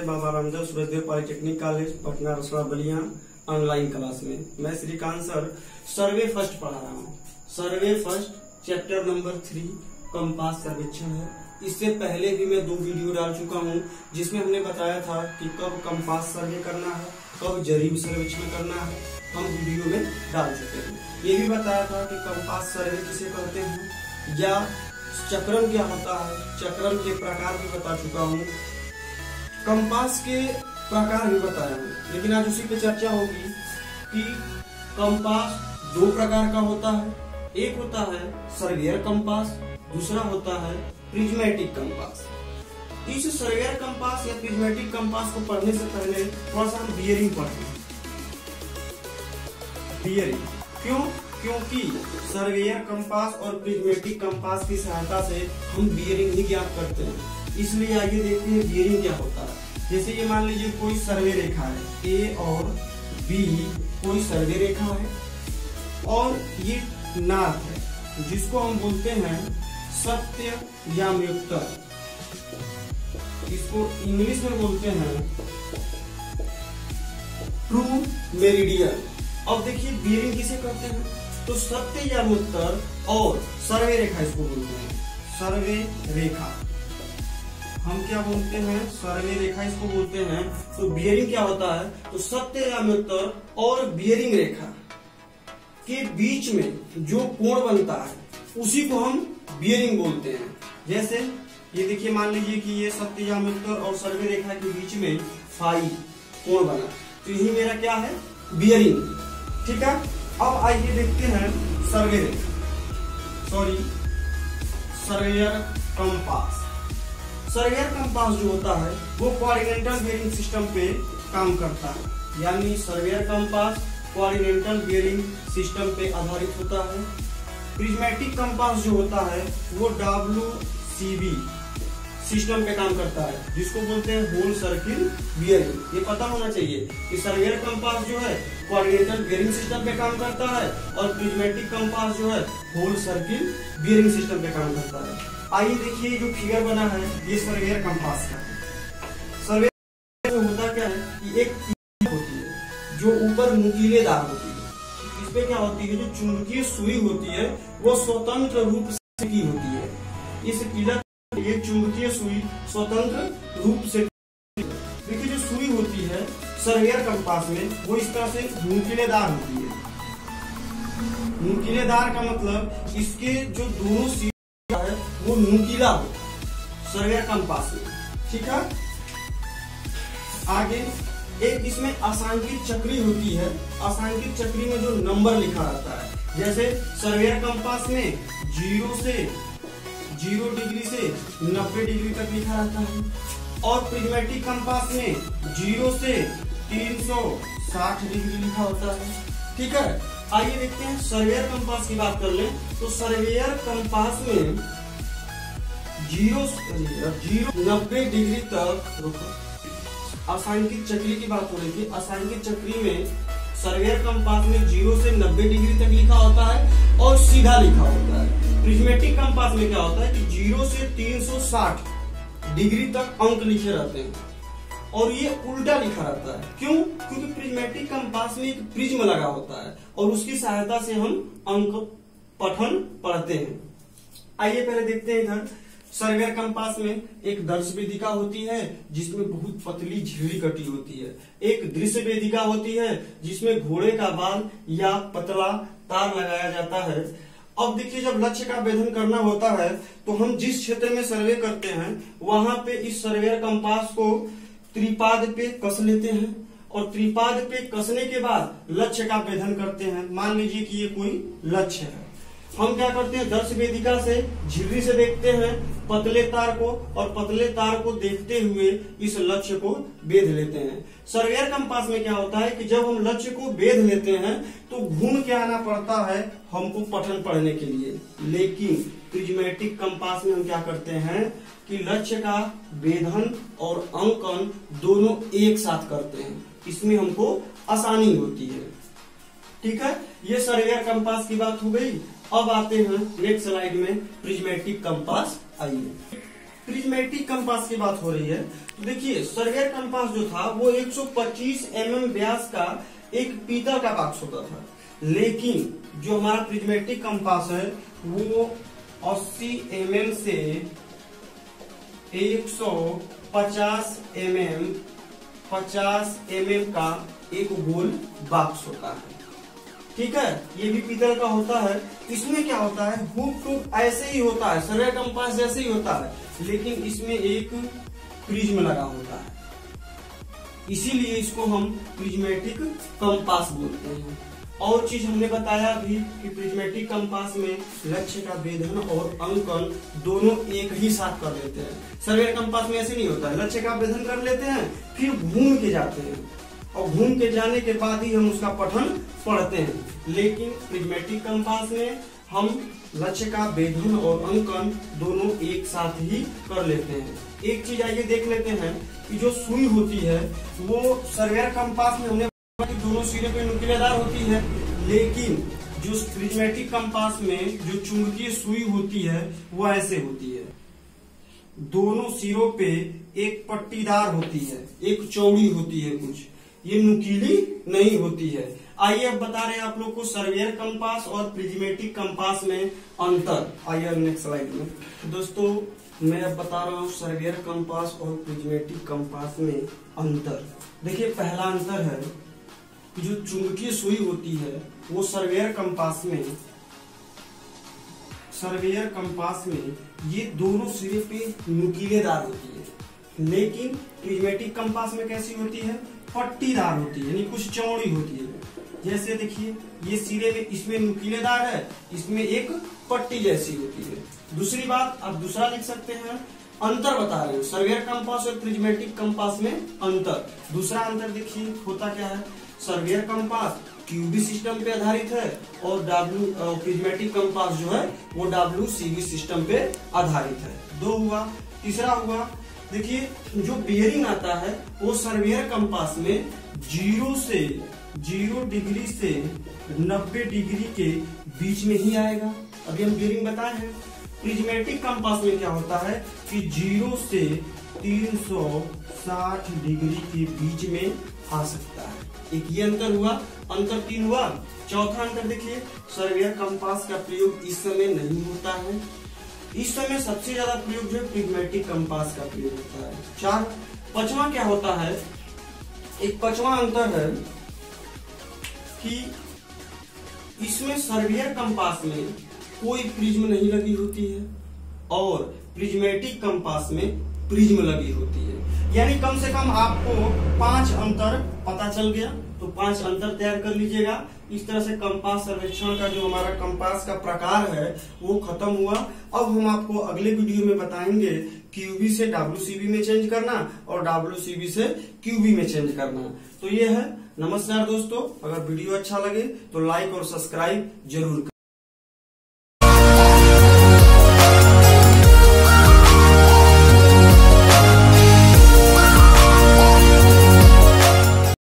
है Baba Ramdev Surajdev polytechnic college Patna Rasra Ballia online class में। मैं श्रीकांत सर सर्वे फर्स्ट पढ़ा रहा हूँ। Survey first chapter number 3 compass सर्वेक्षण है। इससे पहले भी मैं 2 वीडियो डाल चुका हूँ जिसमें हमने बताया था कि कब कंपास सर्वे करना है, कब जरीब सर्वेक्षण करना है, हम वीडियो में डाल चुके हैं। ये भी बताया था कि कंपास सर्वे किसे कहते हैं या चक्रम क्या होता है, चक्रम के प्रकार भी बता चुका हूँ, कंपास के प्रकार भी बताया हूँ। लेकिन आज उसी पे चर्चा होगी कि कंपास 2 प्रकार का होता है। एक होता है सर्वेयर कंपास, दूसरा होता है प्रिज्मेटिक कंपास। इस सर्वेयर कंपास या प्रिज्मेटिक कंपास को पढ़ने से पहले थोड़ा सा हम बियरिंग पढ़ते हैं। बियरिंग क्यों? क्योंकि सर्वेयर कंपास और प्रिज्मेटिक कंपास की सहायता से हम बियरिंग ही ज्ञात करते हैं। इसलिए आइए देखते हैं बियरिंग क्या होता है। जैसे ये मान लीजिए कोई सर्वे रेखा है, ए और बी कोई सर्वे रेखा है और ये नार्थ है जिसको हम बोलते हैं सत्य या म्युक्तर। इसको इंग्लिश में बोलते हैं ट्रू मेरिडियन। अब देखिए बियरिंग किसे कहते हैं, तो सत्य या म्युक्तर और सर्वे रेखा इसको बोलते हैं। सर्वे रेखा हम क्या बोलते हैं, सर्वे रेखा इसको बोलते हैं। तो बियरिंग क्या होता है, तो सत्य या म्युक्तर और बियरिंग रेखा के बीच में जो कोण बनता है उसी को हम बियरिंग बोलते हैं। जैसे ये देखिए मान लीजिए कि ये सत्य या म्युक्तर और सर्वे रेखा के बीच में फाई कोण बना, तो यही मेरा क्या है, बियरिंग। ठीक है, अब आइए देखते हैं सर्वे रेखा, sorry surveyor compass. Surveyor compass जो होता है वो कोऑर्डिनेटल बियरिंग सिस्टम पे काम करता है, यानी सर्वेयर कंपास कोऑर्डिनेटल बियरिंग सिस्टम पे आधारित होता है। प्रिज्मेटिक कंपास जो होता है वो WCB सिस्टम पे काम करता है, जिसको बोलते हैं होल सर्किल बियरिंग। ये पता होना चाहिए कि सर्वेयर कंपास जो है कोऑर्डिनेटल बियरिंग सिस्टम पे काम करता है और प्रिज्मेटिक कंपास जो है होल सर्किल बियरिंग सिस्टम पे काम करता है। आइए देखिए जो फिगर बना है ये सर्वेयर कंपास का है। सर्वेयर में होता क्या है कि एक कील होती है जो ऊपर नुकीलेदार होती है। इस पे क्या होती है, जो चुंबकीय सुई होती है वो स्वतंत्र रूप से की होती है। इस कीला ये चुंबकीय सुई स्वतंत्र रूप से, देखिए जो सुई होती है सर्वेयर कंपास में वो इस तरह से नुकीलेदार होती है। नुकीलेदार का मतलब इसके जो दोनों सिरा है वो नुकीला हो सर्वेयर कंपास में। ठीक है, आगे एक इसमें असांख्यिक चक्री होती है। असांख्यिक चक्री में जो नंबर लिखा रहता है, जैसे सर्वेयर कंपास में 0 डिग्री से 90 डिग्री तक लिखा रहता है और प्रिज्मेटिक कंपास में 0 से 360 डिग्री लिखा होता है। ठीक है, आइए देखते हैं सर्वेयर कंपास की बात कर लें तो सर्वेयर कंपास में 90 डिग्री तक, असांख्यिक चक्री की बात हो रही थी। असांख्यिक चक्री में सर्वेयर कंपास में 0 से 90 डिग्री तक लिखा होता है और सीधा लिखा होता है। प्रिज्मेटिक कंपास में क्या होता है कि 0 से 360 डिग्री तक अंक लिखे रहते हैं और ये उल्टा लिखा रहता है। क्यों? क्योंकि प्रिज्मेटिक कंपास में एक प्रिज्म लगा होता है और उसकी सहायता से हम अंक पठन पढ़ते हैं। आइए पहले देखते हैं इधर सर्वेयर कंपास में एक दर्श वेदिका होती है जिसमें बहुत पतली झिल्ली कटी होती है। एक दृश्य वेदिका होती है जिसमें घोड़े का बाल या पतला तार लगाया जाता है। अब देखिए जब लक्ष्य का भेदन करना होता है तो हम जिस क्षेत्र में सर्वे करते हैं वहां पे इस सर्वेयर कंपास को त्रिपाद पे कस लेते हैं और त्रिपाद पे कसने के बाद लक्ष्य का भेदन करते हैं। मान लीजिए कि ये कोई लक्ष्य है, हम क्या करते हैं, दर्श वेदिका से झिल्ली से देखते हैं पतले तार को और पतले तार को देखते हुए इस लक्ष्य को बेध लेते हैं। सर्वेयर कंपास में क्या होता है कि जब हम लक्ष्य को बेध लेते हैं तो घूम के आना पड़ता है हमको पठन पढ़ने के लिए। लेकिन प्रिज्मेटिक कंपास में हम क्या करते हैं कि लक्ष्य का भेदन और अंकन दोनों एक साथ करते हैं, इसमें हमको आसानी होती है। ठीक है, ये सर्वेयर कंपास की बात हो गई। अब आते हैं नेक्स्ट स्लाइड में प्रिज्मेटिक कंपास। आइए प्रिज्मेटिक कंपास की बात हो रही है देखिए सर्वेयर कंपास जो था वो 125 mm व्यास का एक पीतल का बॉक्स होता था, लेकिन जो हमारा प्रिज्मेटिक कंपास है वो 80 mm से 150 mm का एक गोल बॉक्स होता है। ठीक है, ये भी पीतल का होता है। इसमें क्या होता है, हुक टूक ऐसे ही होता है, सर्वेयर कंपास जैसे ही होता है, लेकिन इसमें एक प्रिज्म लगा होता है, इसीलिए इसको हम प्रिज्मेटिक कंपास बोलते हैं। और चीज हमने बताया भी कि प्रिज्मेटिक कंपास में लक्ष्य का भेदन और अंकन दोनों एक ही साथ कर लेते हैं। सर्वेयर कंपास में ऐसे नहीं होता है, लक्ष्य का भेदन कर लेते हैं फिर घूम के जाते हैं और घूम के जाने के बाद ही हम उसका पठन पढ़ते हैं। लेकिन प्रिज्मेटिक कंपास में हम लक्ष्य का भेदन और अंकन दोनों एक साथ ही कर लेते हैं। एक चीज आइए देख लेते हैं कि जो सुई होती है वो सर्वेयर कंपास में हमने दोनों सिरे पे नुकीलेदार होती है, लेकिन जो प्रिज्मेटिक कंपास में जो चुंबकीय सुई होती है वो ऐसे होती है, दोनों सिरों पे एक पट्टीदार होती है, एक चौड़ी होती है, कुछ ये नुकीली नहीं होती है। आइए अब बता रहे हैं आप लोग को सर्वेयर कंपास और प्रिज्मेटिक कंपास में अंतर। आइए नेक्स्ट स्लाइड में दोस्तों मैं अब बता रहा हूँ सर्वेयर कंपास और प्रिज्मेटिक कंपास में अंतर। देखिए पहला अंतर है कि जो चुंबकीय सुई होती है वो सर्वेयर कंपास में ये दोनों सिरे पे नुकीलेदार होती है, लेकिन प्रिज्मेटिक कंपास में कैसी होती है, पट्टीदार होती है, यानी कुछ चौड़ी होती है। जैसे देखिए ये सिरे में इसमें नुकीलेदार है, इसमें एक पट्टी जैसी होती है। दूसरी बात आप दूसरा लिख सकते हैं, अंतर बता रहे हैं सर्वेयर कंपास और प्रिज्मेटिक कंपास में अंतर। दूसरा अंतर देखिए होता क्या है, सर्वेयर कंपास क्यूबी सिस्टम पे आधारित है और प्रिज्मेटिक कंपास जो है वो WCV सिस्टम पे आधारित है। दो हुआ। तीसरा हुआ देखिए जो बेयरिंग आता है वो सर्वेयर कंपास में 0 डिग्री से 90 डिग्री के बीच में ही आएगा। अभी हम बेयरिंग बताए हैं। प्रिज्मेटिक कंपास में क्या होता है कि 0 से 360 डिग्री के बीच में आ सकता है। एक ये अंतर हुआ। अंतर 3 हुआ। चौथा अंतर देखिए सर्वेयर कंपास का प्रयोग इस समय नहीं होता है, इस समय सबसे ज्यादा प्रयोग जो है प्रिज्मेटिक कंपास का प्रयोग होता है। 4। पांचवा क्या होता है, एक पांचवा अंतर है कि इसमें सर्वेयर कंपास में कोई प्रिज्म नहीं लगी होती है और प्रिज्मेटिक कंपास में प्रिज्म लगी होती है। यानी कम से कम आपको 5 अंतर पता चल गया, तो 5 अंतर तैयार कर लीजिएगा। इस तरह से कंपास सर्वेक्षण का जो हमारा कंपास का प्रकार है वो खत्म हुआ। अब हम आपको अगले वीडियो में बताएंगे क्यूबी से WCV में चेंज करना और WCV से क्यूबी में चेंज करना। तो ये है। नमस्कार दोस्तों, अगर वीडियो अच्छा लगे तो लाइक और सब्सक्राइब जरूर करें।